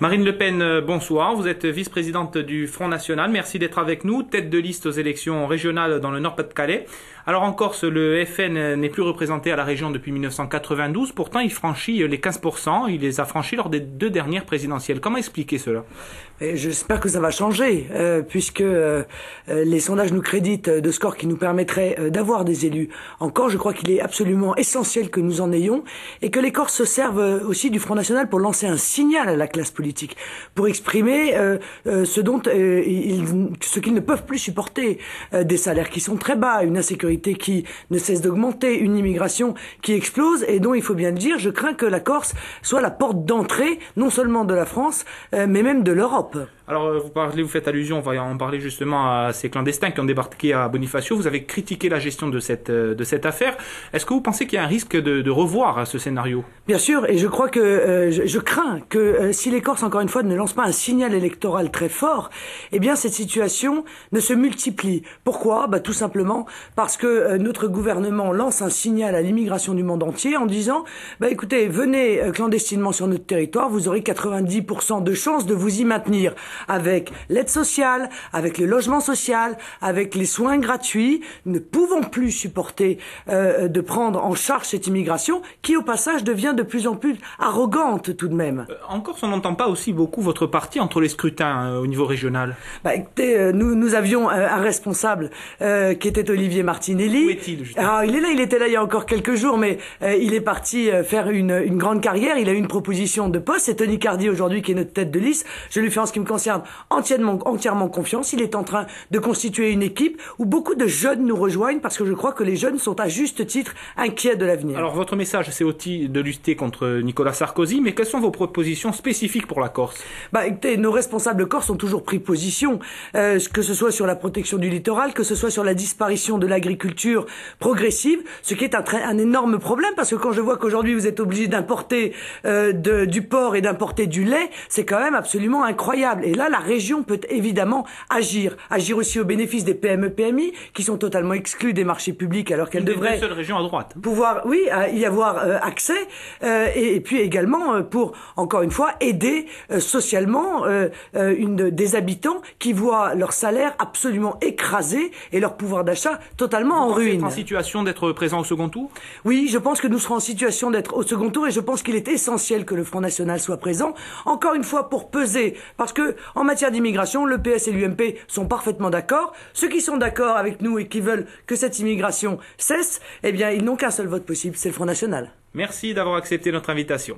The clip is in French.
Marine Le Pen, bonsoir. Vous êtes vice-présidente du Front National. Merci d'être avec nous. Tête de liste aux élections régionales dans le Nord-Pas-de-Calais. Alors en Corse, le FN n'est plus représenté à la région depuis 1992. Pourtant, il franchit les 15%. Il les a franchis lors des 2 dernières présidentielles. Comment expliquer cela? J'espère que ça va changer, puisque les sondages nous créditent de scores qui nous permettraient d'avoir des élus. Encore, je crois qu'il est absolument essentiel que nous en ayons et que les Corses se servent aussi du Front National pour lancer un signal à la classe politique, pour exprimer ce qu'ils ne peuvent plus supporter, des salaires qui sont très bas, une insécurité qui ne cesse d'augmenter, une immigration qui explose et dont, il faut bien le dire, je crains que la Corse soit la porte d'entrée non seulement de la France, mais même de l'Europe. Alors vous faites allusion, on va en parler justement à ces clandestins qui ont débarqué à Bonifacio. Vous avez critiqué la gestion de cette affaire. Est-ce que vous pensez qu'il y a un risque de revoir ce scénario? Bien sûr, et je crois que je crains que si les Corses, encore une fois, ne lancent pas un signal électoral très fort, eh bien cette situation ne se multiplie. Pourquoi? Tout simplement parce que notre gouvernement lance un signal à l'immigration du monde entier en disant écoutez, venez clandestinement sur notre territoire, vous aurez 90% de chances de vous y maintenir, avec l'aide sociale, avec le logement social, avec les soins gratuits. Nous ne pouvons plus supporter de prendre en charge cette immigration qui, au passage, devient de plus en plus arrogante tout de même. En Corse, on n'entend pas aussi beaucoup votre parti entre les scrutins au niveau régional. Écoutez, nous avions un responsable qui était Olivier Martinelli. Où est-il, justement? Il est là, il était là il y a encore quelques jours, mais il est parti faire une grande carrière. Il a eu une proposition de poste. C'est Tony Cardi aujourd'hui qui est notre tête de liste. Je lui fais, en ce qui me concerne, entièrement confiance. Il est en train de constituer une équipe où beaucoup de jeunes nous rejoignent parce que je crois que les jeunes sont à juste titre inquiets de l'avenir. Alors votre message, c'est aussi de lutter contre Nicolas Sarkozy, mais quelles sont vos propositions spécifiques pour la Corse? Écoutez, nos responsables corses ont toujours pris position, que ce soit sur la protection du littoral, que ce soit sur la disparition de l'agriculture progressive, ce qui est un énorme problème parce que quand je vois qu'aujourd'hui vous êtes obligé d'importer du porc et d'importer du lait, c'est quand même absolument incroyable. Et là, la région peut évidemment agir aussi au bénéfice des PME-PMI qui sont totalement exclus des marchés publics alors qu'elles devraient... Une des seules régions à droite. Pouvoir, oui, y avoir accès et puis également pour, encore une fois, aider socialement des habitants qui voient leur salaire absolument écrasé et leur pouvoir d'achat totalement en ruine. Vous êtes en situation d'être présent au second tour? Oui, je pense que nous serons en situation d'être au second tour et je pense qu'il est essentiel que le Front National soit présent, encore une fois pour peser, parce que en matière d'immigration, le PS et l'UMP sont parfaitement d'accord. Ceux qui sont d'accord avec nous et qui veulent que cette immigration cesse, eh bien, ils n'ont qu'un seul vote possible, c'est le Front National. Merci d'avoir accepté notre invitation.